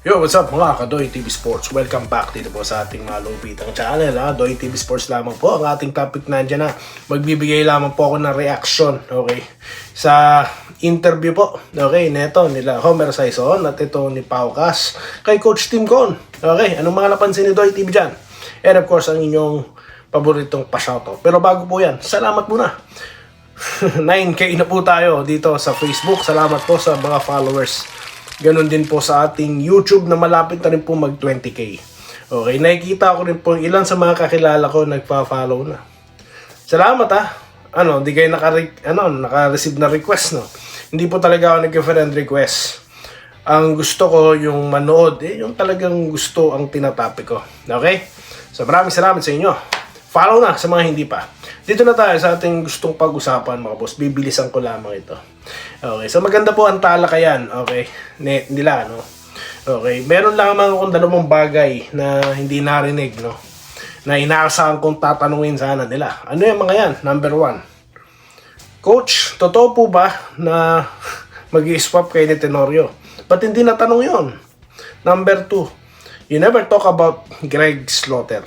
Yo, what's up mga ka-Doy TV Sports? Welcome back dito po sa ating malupitang channel, Doy TV Sports lamang po. Ang ating topic nandiyan na. Magbibigay lamang po ako ng reaction, okay? Sa interview po, okay, neto nila Homer Saison at ito ni Pao Cas kay Coach Tim Con. Okay, anong mga napansin ni Doy TV dyan? And of course, ang inyong paboritong pa-shoutout. Pero bago po yan, salamat muna. 9K na po tayo dito sa Facebook. Salamat po sa mga followers. Ganon din po sa ating YouTube na malapit na rin po mag 20K. Okay, nakikita ko rin po ilan sa mga kakilala ko nagpa-follow na. Salamat di kayo naka-receive na request, no? Hindi po talaga ako nag-friend request. Ang gusto ko yung manood, yung talagang gusto ang tinatopic ko. Okay? So maraming salamat sa inyo. Follow na sa mga hindi pa. Dito na tayo sa ating gustong pag-usapan, mga boss. Bibilisan ko lamang ito. Okay, so maganda po ang talakayan, okay, nila, no? Okay, meron lamang akong dalawang bagay na hindi narinig, no? Na inaasahan kong tatanungin sana nila. Ano yung mga yan? Number 1. Coach, totoo po ba na mag-i-swap kay ni Tenorio? Ba't hindi natanong yon? Number 2. You never talk about Greg Slaughter.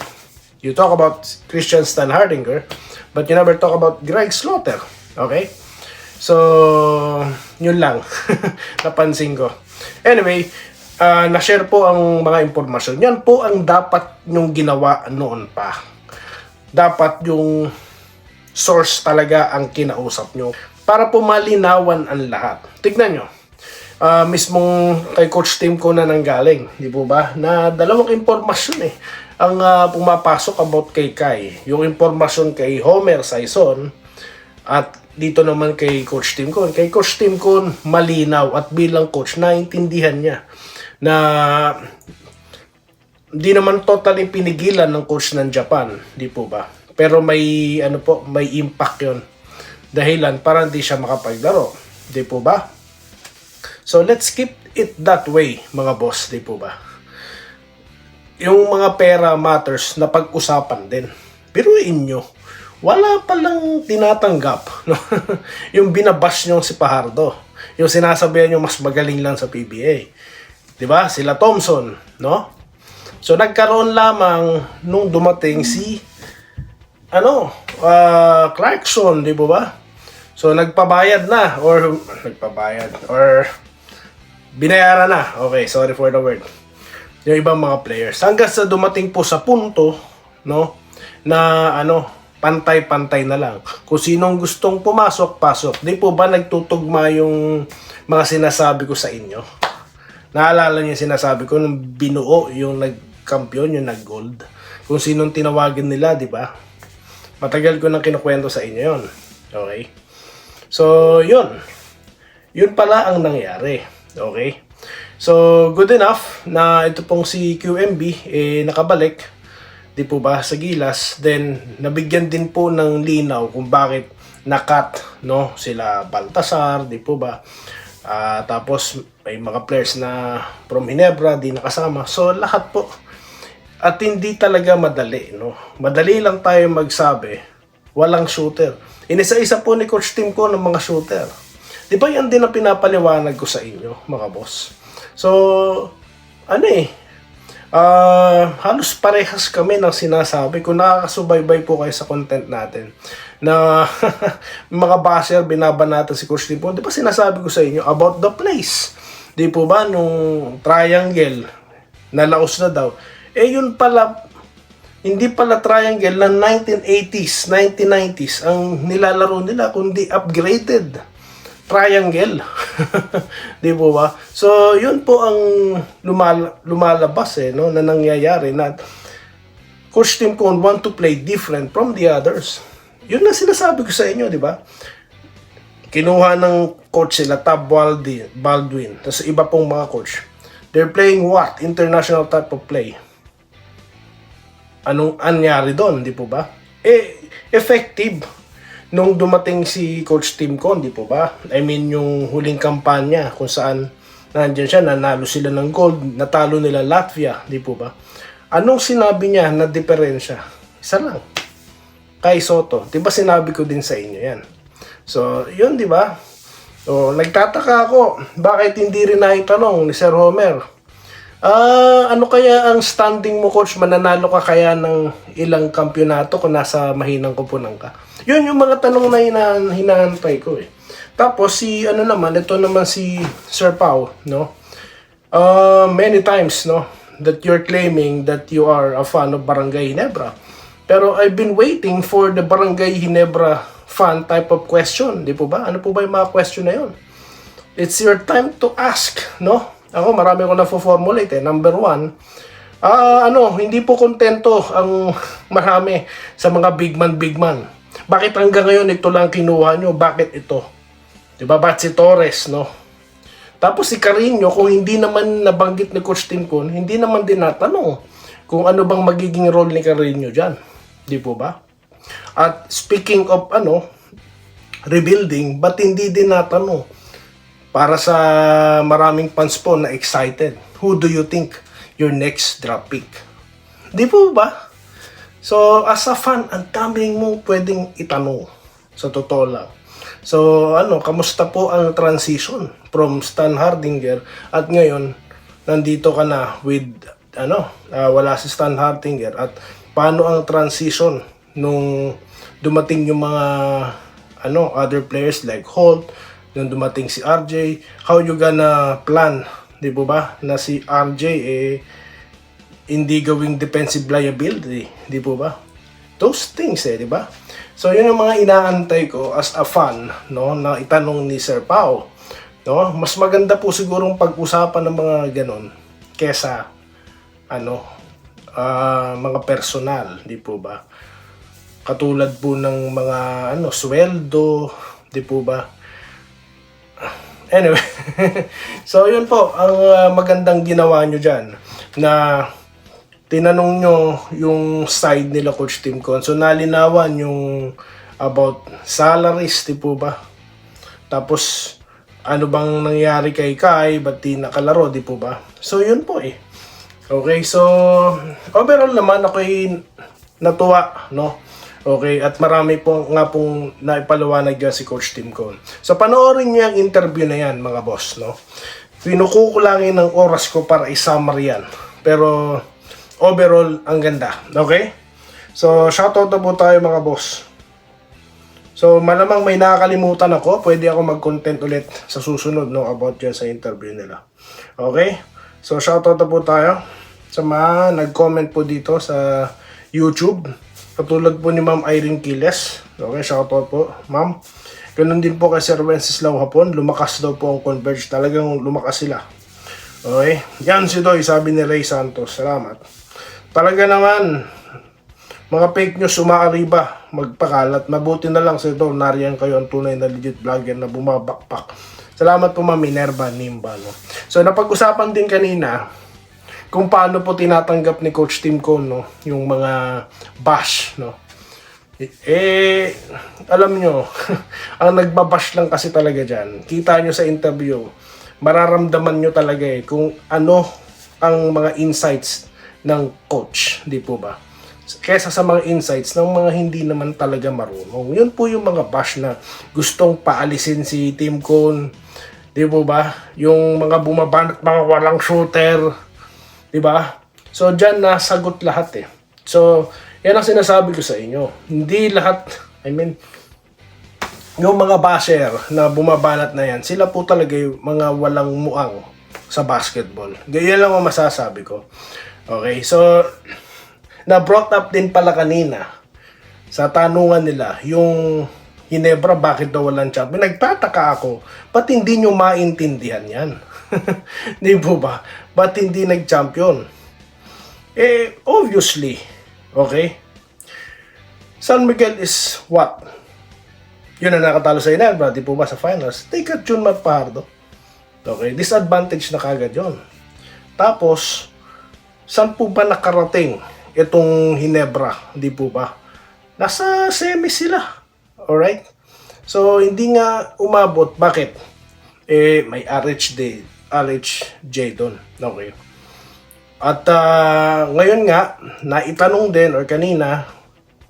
You talk about Christian Steinhardinger, but you never talk about Greg Slaughter. Okay? So, yun lang. Napansin ko. Anyway, na-share po ang mga impormasyon. Yan po ang dapat nyong ginawa noon pa. Dapat yung source talaga ang kinausap nyo para po malinawan ang lahat. Tignan nyo. Mismong kay Coach Tim ko na nanggaling. Di po ba? Na dalawang impormasyon ang pumapasok about kay Kai. Yung impormasyon kay Homer Saison at dito naman kay Coach Tim Con. Kay Coach Tim Con, malinaw at bilang coach, naintindihan niya na di naman totally pinigilan ng coach ng Japan, di po ba? Pero may may impact 'yon. Dahilan para hindi siya makapaglaro, di po ba? So let's keep it that way, mga boss, di po ba? Yung mga pera matters na pag-usapan din. Biruin nyo, wala palang tinatanggap, no? Yung binabash nyo si Fajardo, yung sinasabihan nyo mas magaling lang sa PBA, diba? Sila Thompson, no? So nagkaroon lamang nung dumating si Clarkson, di ba? So nagpabayad or binayaran na. Okay, sorry for the word. Yung ibang mga players. Hanggang sa dumating po sa punto, no, na pantay-pantay na lang. Kung sinong gustong pumasok, pasok. Di po ba nagtutugma yung mga sinasabi ko sa inyo? Naalala niyo yung sinasabi ko nung binuo yung nag-kampiyon, yung nag-gold? Kung sinong tinawagin nila, di ba? Matagal ko nang kinukwento sa inyo yon. Okay? So, yun. Yun pala ang nangyari. Okay? So, good enough na ito pong si QMB nakabalik, di po ba, sa Gilas. Then, nabigyan din po ng linaw kung bakit nakat, no, sila Baltasar, di po ba. Tapos, may mga players na from Ginebra, di nakasama. So, lahat po. At hindi talaga madali, no. Madali lang tayo magsabi, walang shooter. Inisa-isa po ni Coach Tim ko ng mga shooter. Di ba yan din ang pinapaliwanag ko sa inyo, mga boss? So, halos parehas kami ng sinasabi. Kung nakakasubaybay po kayo sa content natin na mga basher, binabanatan si Coach Tim po. Di ba sinasabi ko sa inyo about the place? Di po ba nung triangle, nalaos na daw. Yun pala, hindi pala triangle ng 1980s, 1990s ang nilalaro nila, kundi upgraded triangle. Di po ba? So, yun po ang lumalabas no, na nangyayari na Coach Tim Con want to play different from the others. Yun na sinasabi ko sa inyo, di ba? Kinuha ng coach sila, Tab Baldwin, tapos iba pong mga coach. They're playing what? International type of play. Anong anyari doon, di po ba? Effective nung dumating si Coach Tim Con, di po ba? I mean, yung huling kampanya kung saan nandiyan siya, nanalo sila ng gold, natalo nila Latvia, di po ba? Anong sinabi niya na diferensya? Isa lang. Kai Sotto. Di ba sinabi ko din sa inyo yan? So, yun, di ba? So, nagtataka ako, bakit hindi rin naitanong ni Sir Homer Ano kaya ang standing mo, coach? Mananalo ka kaya ng ilang kampyonato kung nasa mahinang kupunan ka? Yun yung mga tanong na hinahantay ko eh. Tapos si ano naman, ito naman si Sir Pao, no? Many times, no, that you're claiming that you are a fan of Barangay Ginebra. Pero I've been waiting for the Barangay Ginebra fan type of question, di po ba? Ano po ba yung mga question na yun? It's your time to ask, no? Ako, marami ko na-formulate eh. Number one, hindi po kontento ang marami sa mga big man. Bakit hanggang ngayon ito lang kinuha nyo? Bakit ito? Diba? Ba't si Torres, no? Tapos si Carino, kung hindi naman nabanggit ni Coach Tim Con, hindi naman din natanong kung ano bang magiging role ni Carino dyan. Di po ba? At speaking of rebuilding, ba't hindi din natanong? Para sa maraming fans po na excited, who do you think your next draft pick? Di po ba? So, as a fan, ang daming mo pwedeng itanong. Sa totoo lang. So, kamusta po ang transition from Stan Hardinger at ngayon, nandito ka na with, wala si Stan Hardinger at paano ang transition nung dumating yung mga, other players like Holt, nung dumating si RJ, how you gonna plan, di po ba, na si RJ hindi gawing defensive liability, di po ba? Those things di ba? So yun yung mga inaantay ko as a fan, no, na itanong ni Sir Pao, no? Mas maganda po sigurong pag-usapan ng mga ganon kesa mga personal, di po ba? Katulad po ng mga sweldo, di po ba? Anyway, so yun po ang magandang ginawa nyo dyan na tinanong nyo yung side nila Coach Tim Con. So nalinawan yung about salaries, di po ba? Tapos ano bang nangyari kay Kai, ba't di nakalaro, di po ba? So yun po eh. Okay, so overall naman ako'y natuwa, no? Okay, at marami po nga pong naipaliwanag dyan si Coach Tim Con. So, panoorin niyo yung interview na yan, mga boss, no? Pinukukulangin ng oras ko para i-summary yan. Pero, overall, ang ganda. Okay? So, shoutout na po tayo, mga boss. So, malamang may nakakalimutan ako. Pwede ako mag-content ulit sa susunod, no? About dyan sa interview nila. Okay? So, shoutout na po tayo sa mga nag-comment po dito sa YouTube. Katulad po ni Ma'am Irene Quiles. Okay, shoutout po, Ma'am. Ganun din po kay Sir Wenceslao Hapon. Lumakas daw po ang Converge. Talagang lumakas sila. Okay. Yan si Doy, sabi ni Ray Santos. Salamat. Talaga naman, mga fake news umaariba. Magpakalat. Mabuti na lang si Doy. Nariyan kayo ang tunay na legit vlogger na bumabakpak. Salamat po, Ma'am Minerva Nimba. No? So, napag-usapan din kanina kung paano po tinatanggap ni Coach Tim Con, no, yung mga bash, no. Alam nyo, ang nagbabash lang kasi talaga dyan, kita nyo sa interview, mararamdaman nyo talaga kung ano ang mga insights ng coach, di po ba? Kesa sa mga insights ng mga hindi naman talaga marunong. Yun po yung mga bash na gustong paalisin si Tim Con, di po ba? Yung mga bumabanat, mga walang shooter, diba? So, dyan nasagot lahat So, yan ang sinasabi ko sa inyo. Hindi lahat, yung mga basher na bumabanat na yan, sila po talaga yung mga walang muang sa basketball. Ganyan lang ang masasabi ko. Okay, so, na-brought up din pala kanina sa tanungan nila, yung Ginebra, bakit daw walang champion? Nagtataka ako, ba't hindi nyo maintindihan yan? Di po ba? Ba't hindi nag-champion? Obviously, okay? San Miguel is what? Yun ang nakatalo sa Ginebra, di po ba sa finals? Take at Jun Magpahardo. Okay, disadvantage na kagad yun. Tapos, saan po ba nakarating itong Ginebra? Di po ba? Nasa semi sila. Alright? So, hindi nga umabot. Bakit? May RHJ doon. Okay. At ngayon nga, naitanong din or kanina,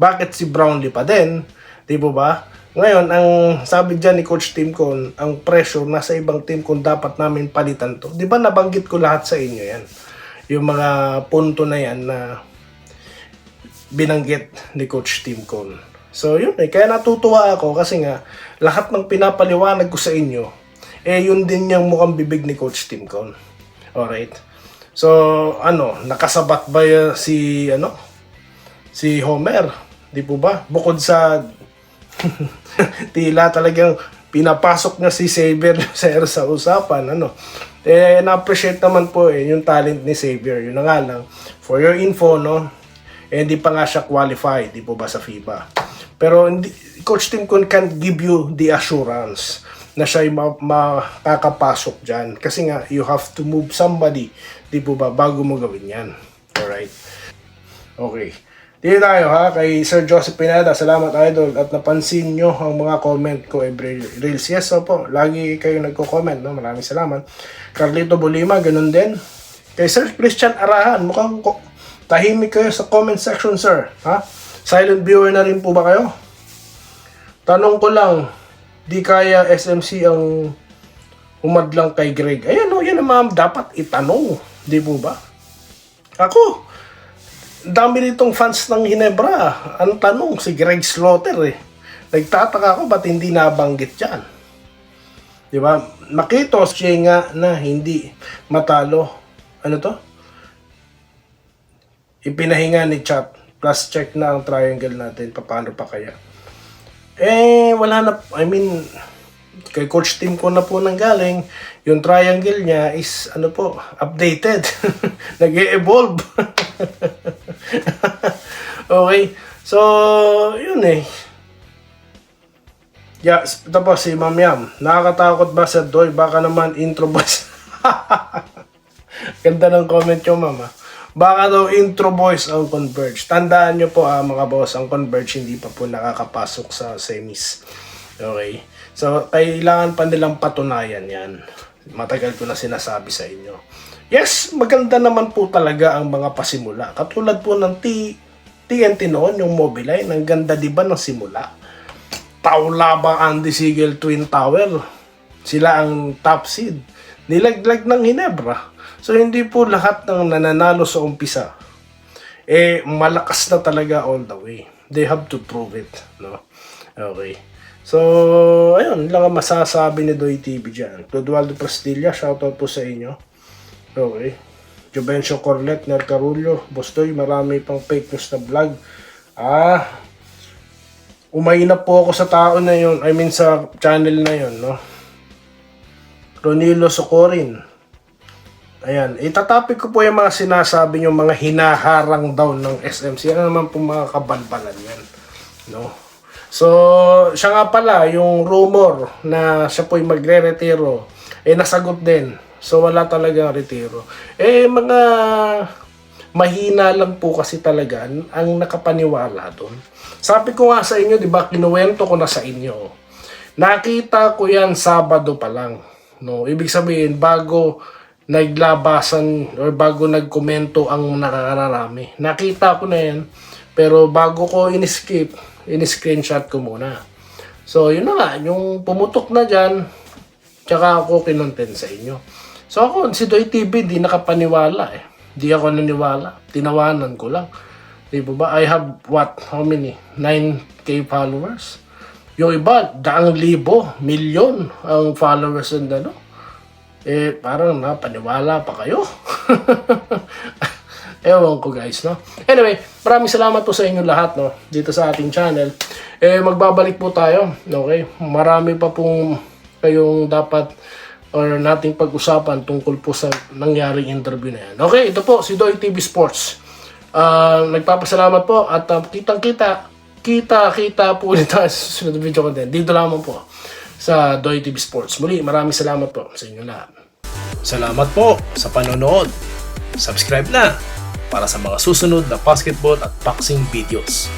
bakit si Brownlee pa din? Di ba? Ngayon, ang sabi dyan ni Coach Tim Con, ang pressure nasa ibang team kung dapat namin palitan to. Di ba nabanggit ko lahat sa inyo yan? yung mga punto na yan na binanggit ni Coach Tim Cone. So yun kaya natutuwa ako kasi nga lahat ng pinapaliwanag ko sa inyo, yun din yung mukhang bibig ni Coach Tim Cone. Alright? So, nakasabat ba si Homer? Di po ba? Bukod sa tila talagang pinapasok niya si Xavier sa usapan, na-appreciate naman po yung talent ni Xavier. Yun na nga lang, for your info, hindi pa nga siya qualified, di po ba, sa FIBA. Pero Coach Tim Cone can't give you the assurance na siya makakapasok dyan. Kasi nga, you have to move somebody, di po ba, bago mo gawin yan. Alright? Okay. Dito tayo kay Sir Joseph Pineda. Salamat idol at napansin nyo ang mga comment ko every reels. Yes, po. Lagi kayo nagko-comment, Maraming salamat. Carlito Bolima, ganun din. Kay Sir Christian Arahan, mukhang tahimik kayo sa comment section, sir. Silent viewer na rin po ba kayo? Tanong ko lang, di kaya SMC ang umadlang kay Greg? Ayan yan ma'am, dapat itanong. Di po ba? Ako, dami nitong fans ng Ginebra. Ang tanong, si Greg Slaughter Nagtataka ako, ba't hindi nabanggit dyan? Di ba? Makita siya nga na hindi matalo. Ipinahinga ni Chat. Plus check na ang triangle natin. Paano pa kaya? Wala na. Kay Coach Tim ko na po nanggaling. Yung triangle niya is, updated. Nag-e-evolve. Okay. So, yun Yeah, tapos si Ma'am Yam. Nakakatakot ba sa Doy? Baka naman intro boys. Ganda ng comment nyo, Ma'am. Baka daw intro boys ang Converge. Tandaan nyo po mga boss, ang Converge hindi pa po nakakapasok sa semis. Okay? So, kailangan pa nilang patunayan yan. Matagal ko na sinasabi sa inyo. Yes, maganda naman po talaga ang mga pasimula. Katulad po ng TNT noon, yung Mobile Line. Ang ganda diba ng simula? Taulaba Andy Siegel Twin Tower. Sila ang top seed. Nilaglag ng Ginebra. So, hindi po lahat ng nananalo sa umpisa malakas na talaga all the way. They have to prove it, Okay. So, ayun, lang ang masasabi ni Doy TV dyan. Clodoaldo Prastilla, shoutout po sa inyo. Okay. Juvencio Corlet, Ner Carullo, Bostoy, marami pang fake news na vlog. Umainap po ako sa tao na yun, sa channel na yun, Ronilo Socorin. Ayan, itatapik ko po yung mga sinasabi yung mga hinaharang daw ng SMC. Ano naman po mga kabalbalan yan, So, siya nga pala, yung rumor na siya po'y magre-retiro, nasagot din. So, wala talagang retiro. Mga mahina lang po kasi talaga ang nakapaniwala doon. Sabi ko nga sa inyo, di ba, kinuwento ko na sa inyo. Nakita ko yan Sabado pa lang. Ibig sabihin, bago naglabasan or bago nagkomento ang nakakararami. Nakita ko na yan, pero bago ko in-screenshot ko muna. So, yun na nga, yung pumutok na dyan, tsaka ako kinontent sa inyo. So, ako, si Doy TV, di nakapaniwala Di ako naniwala. Tinawanan ko lang. Di ba? I have how many? 9K followers? Yung iba, 100,000, milyon ang followers and parang napaniwala pa kayo. Ewan ko guys, Anyway, maraming salamat po sa inyo lahat, dito sa ating channel. Magbabalik po tayo, okay? Marami pa pong kayong dapat or nating pag-usapan tungkol po sa nangyaring interview na yan. Okay, ito po si Doy TV Sports. Nagpapasalamat po at kita po ulit tayo sa susunod video content. Dito lamang po sa Doy TV Sports. Muli, maraming salamat po sa inyo lahat. Salamat po sa panonood. Subscribe na para sa mga susunod na basketball at boxing videos.